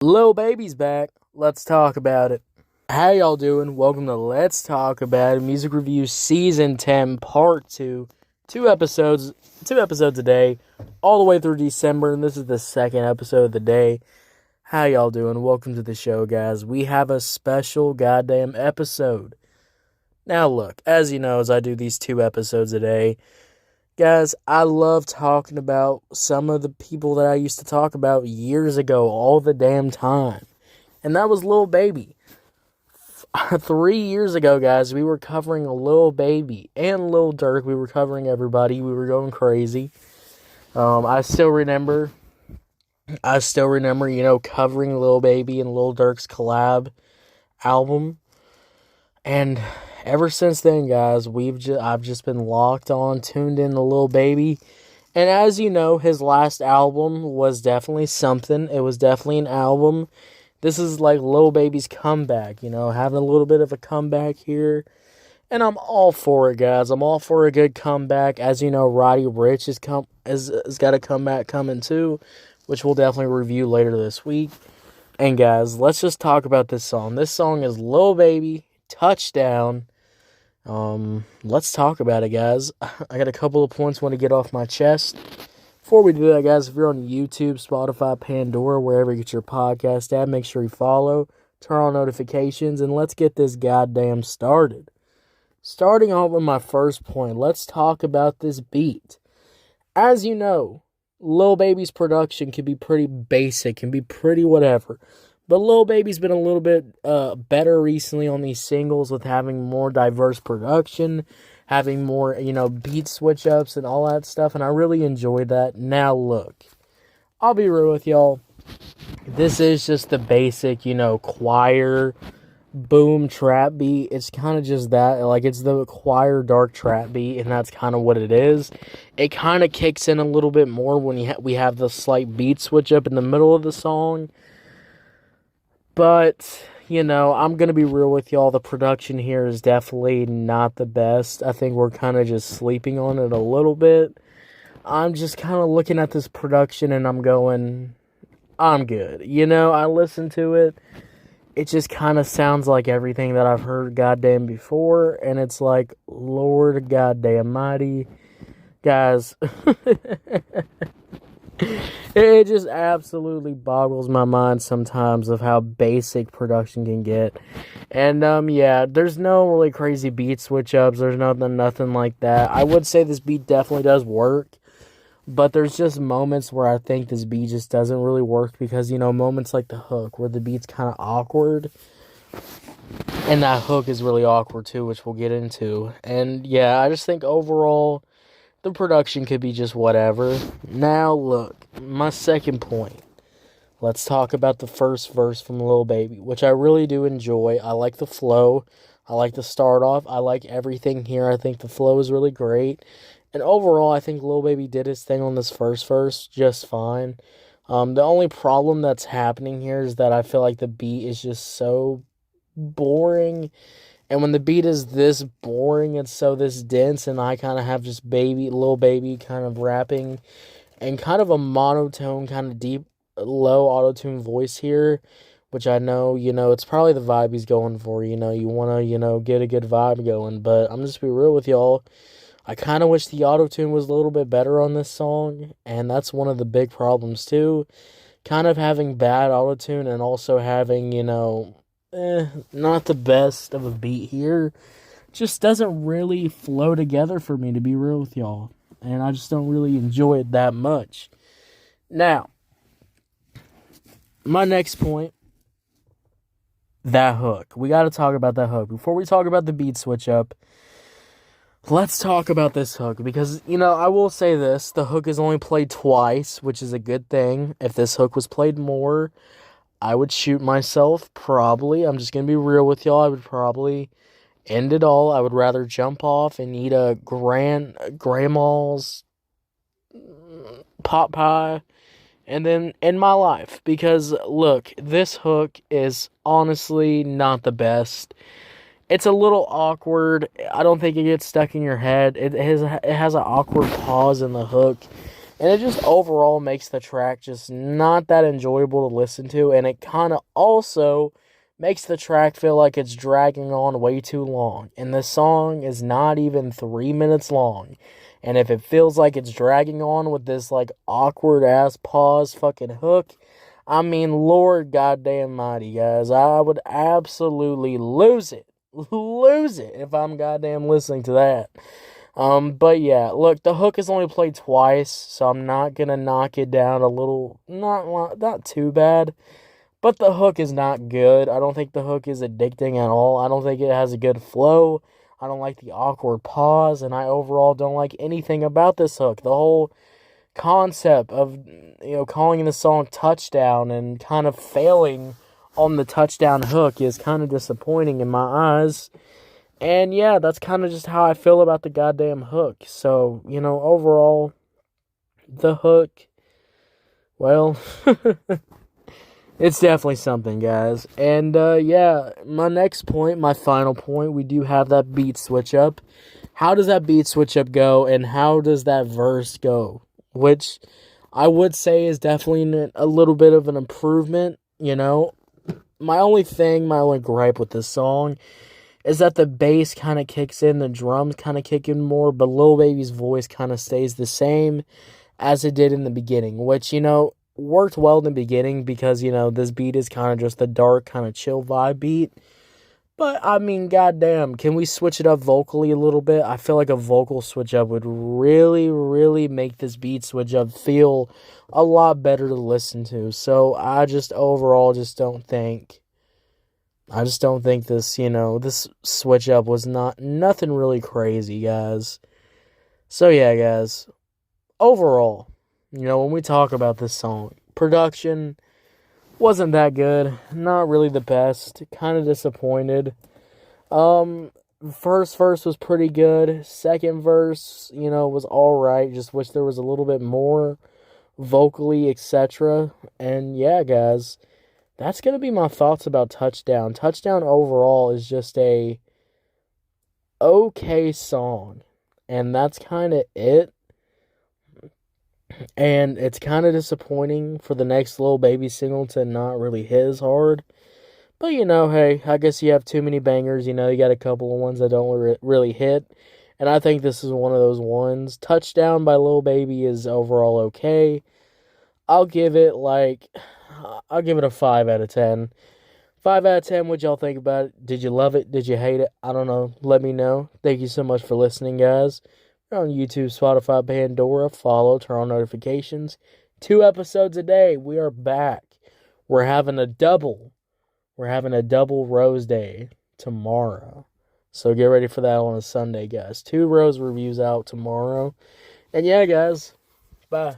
Lil Baby's back. Let's talk about it. How y'all doing? Welcome to Let's Talk About It Music Review Season 10 Part 2. Two episodes a day, all the way through December, and this is the second episode of the day. How y'all doing? Welcome to the show, guys. We have a special goddamn episode. Now look, as you know, as I do these 2 episodes a day, guys, I love talking about some of the people that I used to talk about years ago all the damn time. And that was Lil Baby. 3 years ago, guys, we were covering Lil Baby and Lil Durk. We were covering everybody. We were going crazy. I still remember, covering Lil Baby and Lil Durk's collab album. And ever since then, guys, I've just been locked on, tuned in to Lil Baby. And as you know, his last album was definitely something. It was definitely an album. This is like Lil Baby's comeback, having a little bit of a comeback here. And I'm all for it, guys. I'm all for a good comeback. As you know, Roddy Ricch has got a comeback coming too, which we'll definitely review later this week. And guys, let's just talk about this song. This song is Lil Baby, Touchdown. Let's talk about it, guys. I got a couple of points I want to get off my chest. Before we do that, guys, if you're on YouTube, Spotify, Pandora, wherever you get your podcast at, make sure you follow, turn on notifications, and let's get this goddamn started. Starting off with my first point, let's talk about this beat. As you know, Lil Baby's production can be pretty basic, can be pretty whatever. But Lil Baby's been a little bit better recently on these singles with having more diverse production, having more, beat switch-ups and all that stuff, and I really enjoyed that. Now, look, I'll be real with y'all. This is just the basic, choir, boom, trap beat. It's kind of just that. Like, it's the choir dark trap beat, and that's kind of what it is. It kind of kicks in a little bit more when we have the slight beat switch-up in the middle of the song. But, I'm going to be real with y'all. The production here is definitely not the best. I think we're kind of just sleeping on it a little bit. I'm just kind of looking at this production and I'm going, I'm good. I listen to it. It just kind of sounds like everything that I've heard goddamn before. And it's like, Lord goddamn mighty. Guys, it just absolutely boggles my mind sometimes of how basic production can get. And, there's no really crazy beat switch-ups. There's nothing like that. I would say this beat definitely does work. But there's just moments where I think this beat just doesn't really work because, moments like the hook where the beat's kind of awkward. And that hook is really awkward too, which we'll get into. And, I just think overall the production could be just whatever. Now, look, my second point. Let's talk about the first verse from Lil Baby, which I really do enjoy. I like the flow. I like the start off. I like everything here. I think the flow is really great. And overall, I think Lil Baby did his thing on this first verse just fine. The only problem that's happening here is that I feel like the beat is just so boring. And when the beat is this boring, it's so this dense, and I kind of have just Lil Baby kind of rapping, and kind of a monotone, kind of deep, low auto-tune voice here, which I know, it's probably the vibe he's going for, you want to, get a good vibe going, but I'm just be real with y'all, I kind of wish the auto-tune was a little bit better on this song, and that's one of the big problems too, kind of having bad auto-tune, and also having, not the best of a beat here. Just doesn't really flow together for me, to be real with y'all. And I just don't really enjoy it that much. Now, my next point, that hook. We got to talk about that hook. Before we talk about the beat switch up, let's talk about this hook. Because, I will say this. The hook is only played twice, which is a good thing. If this hook was played more, I would shoot myself, probably. I'm just going to be real with y'all. I would probably end it all. I would rather jump off and eat a grandma's pot pie and then end my life. Because, look, this hook is honestly not the best. It's a little awkward. I don't think it gets stuck in your head. It has an awkward pause in the hook And it just overall makes the track just not that enjoyable to listen to. And it kind of also makes the track feel like it's dragging on way too long. And the song is not even 3 minutes long. And if it feels like it's dragging on with this like awkward ass pause fucking hook, I mean, Lord goddamn mighty, guys, I would absolutely lose it. Lose it if I'm goddamn listening to that. But yeah, look, the hook is only played twice, so I'm not gonna knock it down a little, not too bad. But the hook is not good. I don't think the hook is addicting at all. I don't think it has a good flow. I don't like the awkward pause, and I overall don't like anything about this hook. The whole concept of, calling the song Touchdown and kind of failing on the touchdown hook is kind of disappointing in my eyes. And yeah, that's kind of just how I feel about the goddamn hook. So, overall, the hook, well, it's definitely something, guys. And yeah, my next point, my final point, we do have that beat switch up. How does that beat switch up go, and how does that verse go? Which I would say is definitely a little bit of an improvement, My only gripe with this song is that the bass kind of kicks in, the drums kind of kick in more, but Lil Baby's voice kind of stays the same as it did in the beginning, which, worked well in the beginning because, this beat is kind of just a dark, kind of chill vibe beat. But, I mean, goddamn, can we switch it up vocally a little bit? I feel like a vocal switch up would really, really make this beat switch up feel a lot better to listen to. So, I just overall just don't think this, this switch up was nothing really crazy, guys. So, yeah, guys, overall, when we talk about this song, production wasn't that good. Not really the best. Kind of disappointed. First verse was pretty good. Second verse, was alright. Just wish there was a little bit more vocally, etc. And yeah, guys, that's going to be my thoughts about Touchdown. Touchdown overall is just a okay song. And that's kind of it. And it's kind of disappointing for the next Lil Baby single to not really hit as hard. But, hey, I guess you have too many bangers. You got a couple of ones that don't really hit. And I think this is one of those ones. Touchdown by Lil Baby is overall okay. I'll give it a 5 out of 10. 5 out of 10, what y'all think about it? Did you love it? Did you hate it? I don't know. Let me know. Thank you so much for listening, guys. We're on YouTube, Spotify, Pandora. Follow, turn on notifications. 2 episodes a day. We are back. We're having a double Rose Day tomorrow. So get ready for that on a Sunday, guys. 2 Rose reviews out tomorrow. And yeah, guys. Bye.